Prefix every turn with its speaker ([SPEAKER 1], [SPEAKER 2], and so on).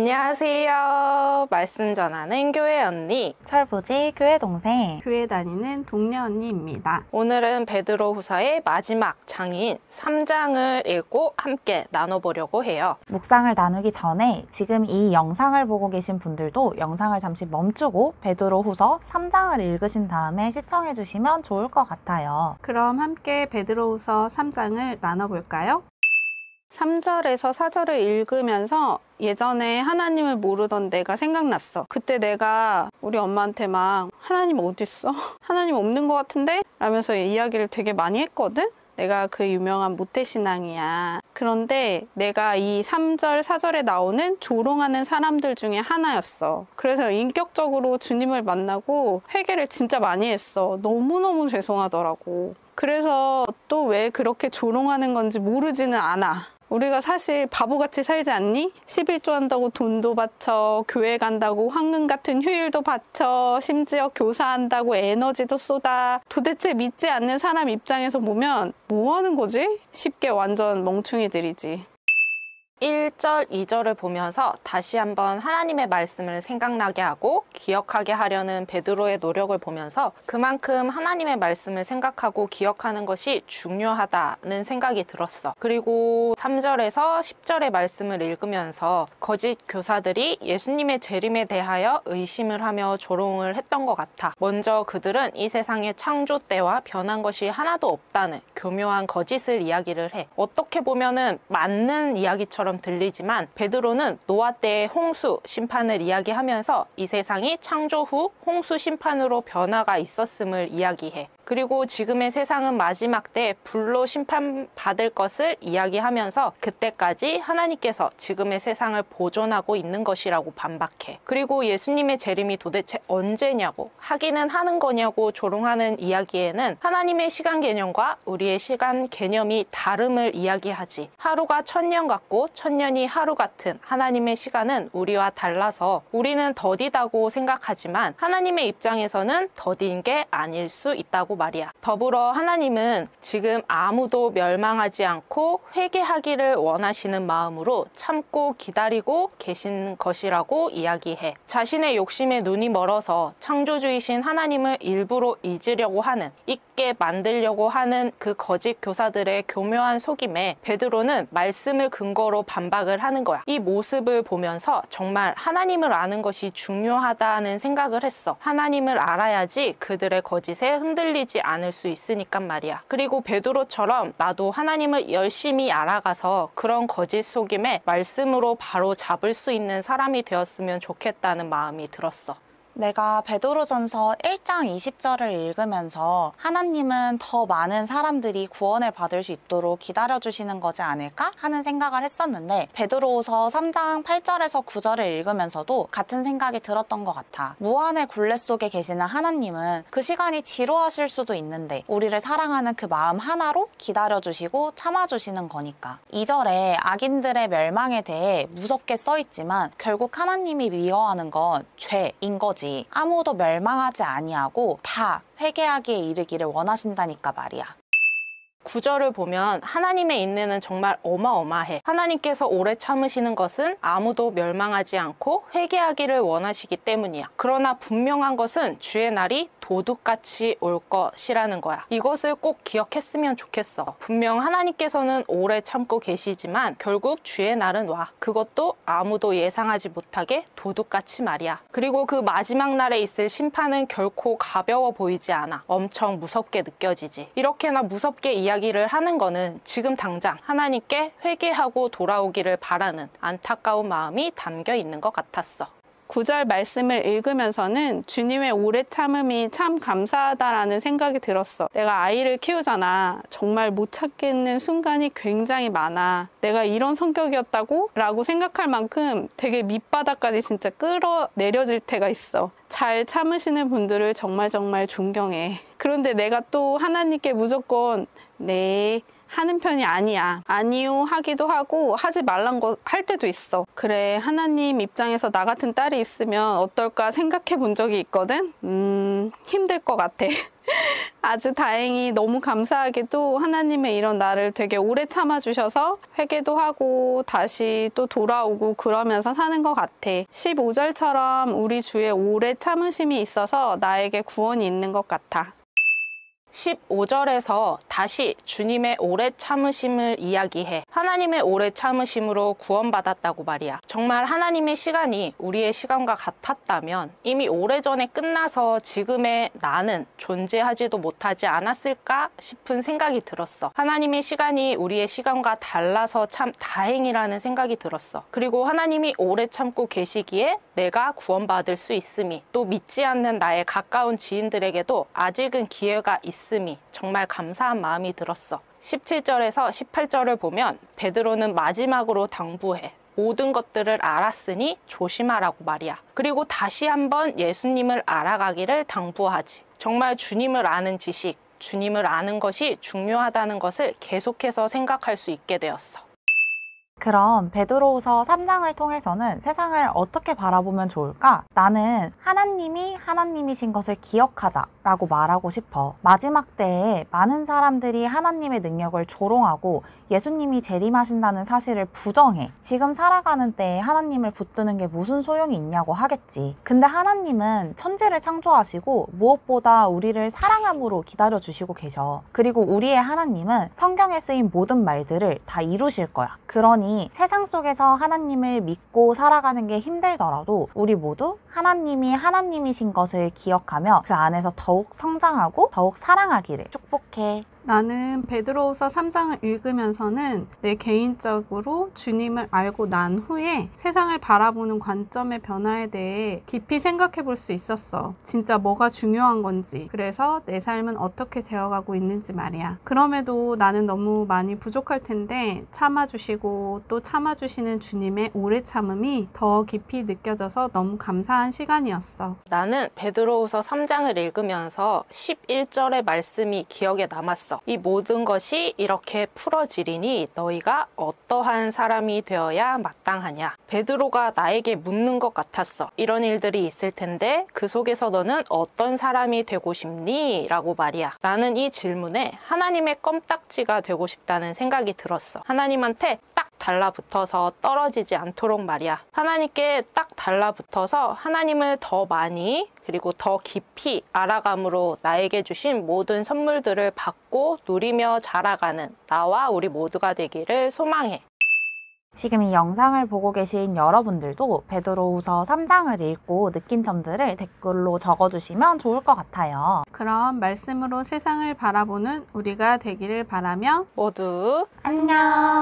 [SPEAKER 1] 안녕하세요. 말씀 전하는 교회 언니,
[SPEAKER 2] 철부지 교회 동생,
[SPEAKER 3] 교회 다니는 동네 언니입니다.
[SPEAKER 1] 오늘은 베드로 후서의 마지막 장인 3장을 읽고 함께 나눠보려고 해요.
[SPEAKER 2] 묵상을 나누기 전에 지금 이 영상을 보고 계신 분들도 영상을 잠시 멈추고 베드로 후서 3장을 읽으신 다음에 시청해 주시면 좋을 것 같아요.
[SPEAKER 3] 그럼 함께 베드로후서 3장을 나눠볼까요? 3절에서 4절을 읽으면서 예전에 하나님을 모르던 내가 생각났어. 그때 내가 우리 엄마한테 막 하나님 어딨어? 하나님 없는 것 같은데? 라면서 이야기를 되게 많이 했거든? 내가 그 유명한 모태신앙이야. 그런데 내가 이 3절, 4절에 나오는 조롱하는 사람들 중에 하나였어. 그래서 인격적으로 주님을 만나고 회개를 진짜 많이 했어. 너무너무 죄송하더라고. 그래서 또 왜 그렇게 조롱하는 건지 모르지는 않아. 우리가 사실 바보같이 살지 않니? 11조 한다고 돈도 바쳐, 교회 간다고 황금 같은 휴일도 바쳐, 심지어 교사한다고 에너지도 쏟아. 도대체 믿지 않는 사람 입장에서 보면 뭐 하는 거지? 쉽게 완전 멍충이들이지.
[SPEAKER 1] 1절, 2절을 보면서 다시 한번 하나님의 말씀을 생각나게 하고 기억하게 하려는 베드로의 노력을 보면서 그만큼 하나님의 말씀을 생각하고 기억하는 것이 중요하다는 생각이 들었어. 그리고 3절에서 10절의 말씀을 읽으면서 거짓 교사들이 예수님의 재림에 대하여 의심을 하며 조롱을 했던 것 같아. 먼저 그들은 이 세상의 창조 때와 변한 것이 하나도 없다는 교묘한 거짓을 이야기를 해. 어떻게 보면은 맞는 이야기처럼 들리지만 베드로는 노아 때의 홍수 심판을 이야기하면서 이 세상이 창조 후 홍수 심판으로 변화가 있었음을 이야기해. 그리고 지금의 세상은 마지막 때 불로 심판받을 것을 이야기하면서 그때까지 하나님께서 지금의 세상을 보존하고 있는 것이라고 반박해. 그리고 예수님의 재림이 도대체 언제냐고, 하기는 하는 거냐고 조롱하는 이야기에는 하나님의 시간 개념과 우리의 시간 개념이 다름을 이야기하지. 하루가 1000년 같고 1000년이 하루 같은 하나님의 시간은 우리와 달라서 우리는 더디다고 생각하지만 하나님의 입장에서는 더딘 게 아닐 수 있다고 말이야. 더불어 하나님은 지금 아무도 멸망하지 않고 회개하기를 원하시는 마음으로 참고 기다리고 계신 것이라고 이야기해. 자신의 욕심에 눈이 멀어서 창조주이신 하나님을 일부러 잊으려고 하는, 잊게 만들려고 하는 그 거짓 교사들의 교묘한 속임에 베드로는 말씀을 근거로 반박을 하는 거야. 이 모습을 보면서 정말 하나님을 아는 것이 중요하다는 생각을 했어. 하나님을 알아야지 그들의 거짓에 흔들리지 않을 수 있으니까 말이야. 그리고 베드로처럼 나도 하나님을 열심히 알아가서 그런 거짓 속임에 말씀으로 바로 잡을 수 있는 사람이 되었으면 좋겠다는 마음이 들었어.
[SPEAKER 2] 내가 베드로전서 1장 20절을 읽으면서 하나님은 더 많은 사람들이 구원을 받을 수 있도록 기다려주시는 거지 않을까 하는 생각을 했었는데 베드로후서 3장 8절에서 9절을 읽으면서도 같은 생각이 들었던 것 같아. 무한의 굴레 속에 계시는 하나님은 그 시간이 지루하실 수도 있는데 우리를 사랑하는 그 마음 하나로 기다려주시고 참아주시는 거니까. 2절에 악인들의 멸망에 대해 무섭게 써있지만 결국 하나님이 미워하는 건 죄인 거지. 아무도 멸망하지 아니하고 다 회개하기에 이르기를 원하신다니까 말이야.
[SPEAKER 1] 9절을 보면 하나님의 인내는 정말 어마어마해. 하나님께서 오래 참으시는 것은 아무도 멸망하지 않고 회개하기를 원하시기 때문이야. 그러나 분명한 것은 주의 날이 도둑같이 올 것이라는 거야. 이것을 꼭 기억했으면 좋겠어. 분명 하나님께서는 오래 참고 계시지만 결국 주의 날은 와. 그것도 아무도 예상하지 못하게 도둑같이 말이야. 그리고 그 마지막 날에 있을 심판은 결코 가벼워 보이지 않아. 엄청 무섭게 느껴지지. 이렇게나 무섭게 이야기를 하는 거는 지금 당장 하나님께 회개하고 돌아오기를 바라는 안타까운 마음이 담겨 있는 것 같았어.
[SPEAKER 3] 9절 말씀을 읽으면서는 주님의 오래 참음이 참 감사하다라는 생각이 들었어. 내가 아이를 키우잖아. 정말 못 참겠는 순간이 굉장히 많아. 내가 이런 성격이었다고? 라고 생각할 만큼 되게 밑바닥까지 진짜 끌어내려질 때가 있어. 잘 참으시는 분들을 정말 존경해. 그런데 내가 또 하나님께 무조건 네, 하는 편이 아니야. 아니요 하기도 하고 하지 말란 거 할 때도 있어. 그래, 하나님 입장에서 나 같은 딸이 있으면 어떨까 생각해 본 적이 있거든. 힘들 것 같아. 아주 다행히 너무 감사하게도 하나님의 이런 나를 되게 오래 참아주셔서 회개도 하고 다시 또 돌아오고 그러면서 사는 것 같아. 15절처럼 우리 주의 오래 참으심이 있어서 나에게 구원이 있는 것 같아.
[SPEAKER 1] 15절에서 다시 주님의 오래 참으심을 이야기해. 하나님의 오래 참으심으로 구원받았다고 말이야. 정말 하나님의 시간이 우리의 시간과 같았다면 이미 오래전에 끝나서 지금의 나는 존재하지도 못하지 않았을까 싶은 생각이 들었어. 하나님의 시간이 우리의 시간과 달라서 참 다행이라는 생각이 들었어. 그리고 하나님이 오래 참고 계시기에 내가 구원받을 수 있음이, 또 믿지 않는 나의 가까운 지인들에게도 아직은 기회가 있음이 정말 감사한 마음이 들었어. 17절에서 18절을 보면 베드로는 마지막으로 당부해. 모든 것들을 알았으니 조심하라고 말이야. 그리고 다시 한번 예수님을 알아가기를 당부하지. 정말 주님을 아는 지식, 주님을 아는 것이 중요하다는 것을 계속해서 생각할 수 있게 되었어.
[SPEAKER 2] 그럼 베드로후서 3장을 통해서는 세상을 어떻게 바라보면 좋을까? 나는 하나님이 하나님이신 것을 기억하자라고 말하고 싶어. 마지막 때에 많은 사람들이 하나님의 능력을 조롱하고 예수님이 재림하신다는 사실을 부정해. 지금 살아가는 때에 하나님을 붙드는 게 무슨 소용이 있냐고 하겠지. 근데 하나님은 천지를 창조하시고 무엇보다 우리를 사랑함으로 기다려주시고 계셔. 그리고 우리의 하나님은 성경에 쓰인 모든 말들을 다 이루실 거야. 그러니 세상 속에서 하나님을 믿고 살아가는 게 힘들더라도 우리 모두 하나님이 하나님이신 것을 기억하며 그 안에서 더욱 성장하고 더욱 사랑하기를 축복해.
[SPEAKER 3] 나는 베드로후서 3장을 읽으면서는 내 개인적으로 주님을 알고 난 후에 세상을 바라보는 관점의 변화에 대해 깊이 생각해 볼 수 있었어. 진짜 뭐가 중요한 건지, 그래서 내 삶은 어떻게 되어가고 있는지 말이야. 그럼에도 나는 너무 많이 부족할 텐데 참아주시고 또 참아주시는 주님의 오래 참음이 더 깊이 느껴져서 너무 감사한 시간이었어.
[SPEAKER 1] 나는 베드로후서 3장을 읽으면서 11절의 말씀이 기억에 남았어. 이 모든 것이 이렇게 풀어지리니 너희가 어떠한 사람이 되어야 마땅하냐. 베드로가 나에게 묻는 것 같았어. 이런 일들이 있을 텐데 그 속에서 너는 어떤 사람이 되고 싶니? 라고 말이야. 나는 이 질문에 하나님의 껌딱지가 되고 싶다는 생각이 들었어. 하나님한테 딱 달라붙어서 떨어지지 않도록 말이야. 하나님께 딱 달라붙어서 하나님을 더 많이 그리고 더 깊이 알아감으로 나에게 주신 모든 선물들을 받고 누리며 자라가는 나와 우리 모두가 되기를 소망해.
[SPEAKER 2] 지금 이 영상을 보고 계신 여러분들도 베드로후서 3장을 읽고 느낀 점들을 댓글로 적어주시면 좋을 것 같아요.
[SPEAKER 3] 그럼 말씀으로 세상을 바라보는 우리가 되기를 바라며
[SPEAKER 1] 모두
[SPEAKER 2] 안녕.